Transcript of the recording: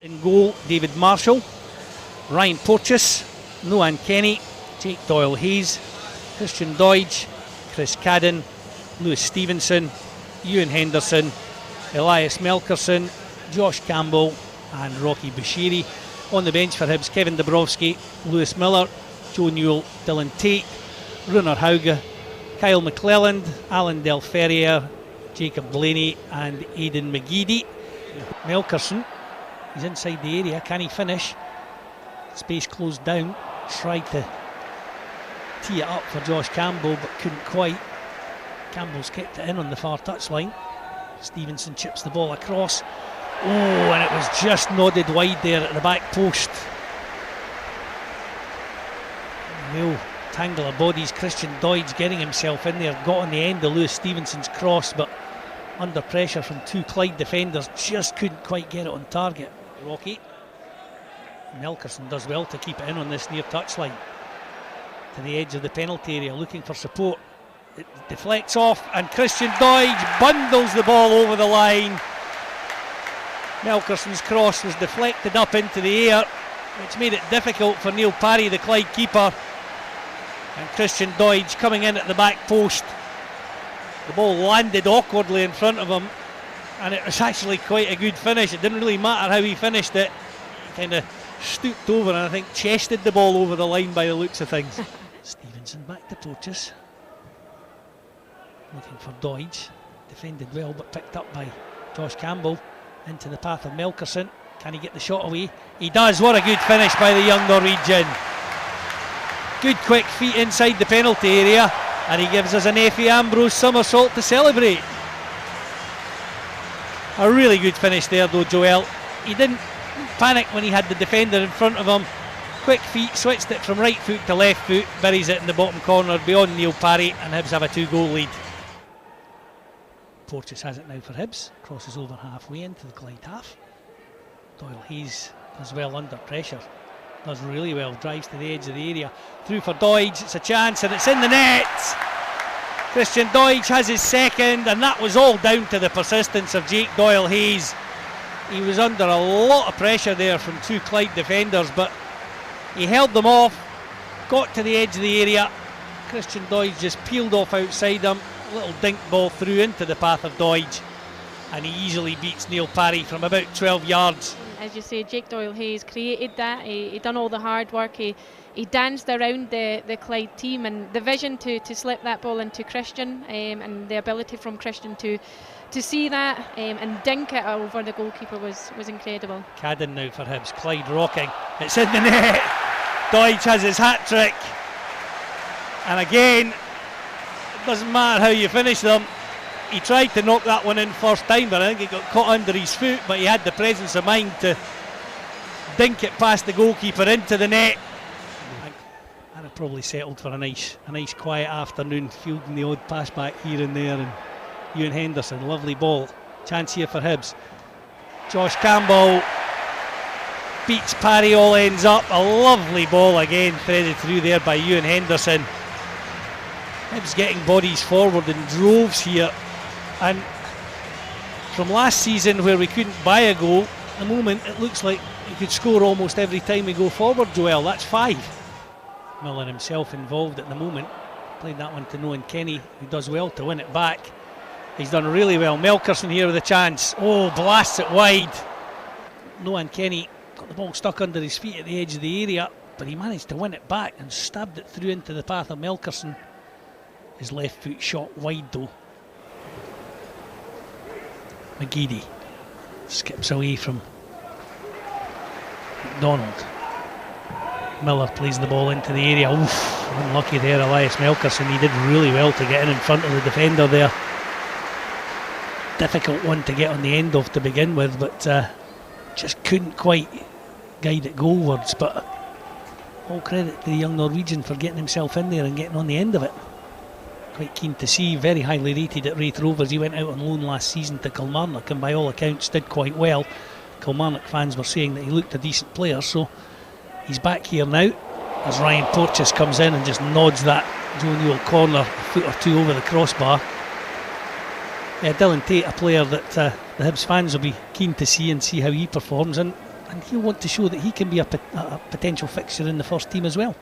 In goal, David Marshall, Ryan Porteous, Noan Kenny, Jake Doyle-Hayes, Christian Doidge, Chris Cadden, Lewis Stevenson, Ewan Henderson, Elias Melkerson, Josh Campbell and Rocky Bashiri. On the bench for Hibs, Kevin Dabrowski, Lewis Miller, Joe Newell, Dylan Tate, Runar Hauge, Kyle McClelland, Alan Del Ferrier, Jacob Blaney and Aidan McGeady. Melkerson, he's inside the area, can he finish? Space closed down, tried to tee it up for Josh Campbell but couldn't quite. Campbell's kicked it in on the far touchline. Stevenson chips the ball across. Oh, and it was just nodded wide there at the back post. Real tangle of bodies. Christian Doidge getting himself in there, got on the end of Lewis Stevenson's cross, but under pressure from two Clyde defenders, just couldn't quite get it on target. Rocky. Melkerson does well to keep it in on this near touchline. To the edge of the penalty area, looking for support. It deflects off, and Christian Doidge bundles the ball over the line. Melkerson's cross was deflected up into the air, which made it difficult for Neil Parry, the Clyde keeper. And Christian Doidge coming in at the back post. The ball landed awkwardly in front of him, and it was actually quite a good finish. It didn't really matter how he finished it. He kind of stooped over and I think chested the ball over the line by the looks of things. Stevenson back to Porteous. Looking for Doidge. Defended well but picked up by Josh Campbell. Into the path of Melkerson. Can he get the shot away? He does. What a good finish by the young Norwegian. Good quick feet inside the penalty area, and he gives us an Effie Ambrose somersault to celebrate. A really good finish there though, Joel. He didn't panic when he had the defender in front of him. Quick feet, switched it from right foot to left foot, buries it in the bottom corner beyond Neil Parry, and Hibs have a 2-goal lead. Porteous has it now for Hibs, crosses over halfway into the Clyde half. Doyle-Hayes does well under pressure, does really well, drives to the edge of the area, through for Doidge, it's a chance and it's in the net! Christian Doidge has his second, and that was all down to the persistence of Jake Doyle-Hayes. He was under a lot of pressure there from two Clyde defenders, but he held them off, got to the edge of the area. Christian Doidge just peeled off outside him. A little dink ball through into the path of Doidge, and he easily beats Neil Parry from about 12 yards. As you say, Jake Doyle-Hayes created that. He done all the hard work. He danced around the Clyde team, and the vision to slip that ball into Christian, and the ability from Christian to see that and dink it over the goalkeeper was incredible. Cadden now for Hibs. Clyde rocking. It's in the net. Doidge has his hat-trick. And again, it doesn't matter how you finish them. He tried to knock that one in first time, but I think it got caught under his foot, but he had the presence of mind to dink it past the goalkeeper into the net. I'd have probably settled for a nice quiet afternoon, fielding the odd pass back here and there. And Ewan Henderson, lovely ball. Chance here for Hibs. Josh Campbell beats Parry, all ends up. A lovely ball again, threaded through there by Ewan Henderson. Hibs getting bodies forward in droves here, and from last season where we couldn't buy a goal, at the moment it looks like we could score almost every time we go forward, Joel. That's 5. Miller himself involved at the moment. Played that one to Noan Kenny, who does well to win it back. He's done really well. Melkerson here with a chance. Oh, blasts it wide. Noan Kenny got the ball stuck under his feet at the edge of the area, but he managed to win it back and stabbed it through into the path of Melkerson. His left foot shot wide though. McGeady skips away from McDonald. Miller plays the ball into the area. Oof, unlucky there, Elias Melkerson. He did really well to get in front of the defender there. Difficult one to get on the end of to begin with, but just couldn't quite guide it goalwards. But all credit to the young Norwegian for getting himself in there and getting on the end of it. Quite keen to see, very highly rated at Raith Rovers. He went out on loan last season to Kilmarnock and by all accounts did quite well. Kilmarnock fans were saying that he looked a decent player, so he's back here now as Ryan Porteous comes in and just nods that Joe Newell corner a foot or two over the crossbar. Yeah, Dylan Tate, a player that the Hibs fans will be keen to see and see how he performs, and and he'll want to show that he can be a potential fixture in the first team as well.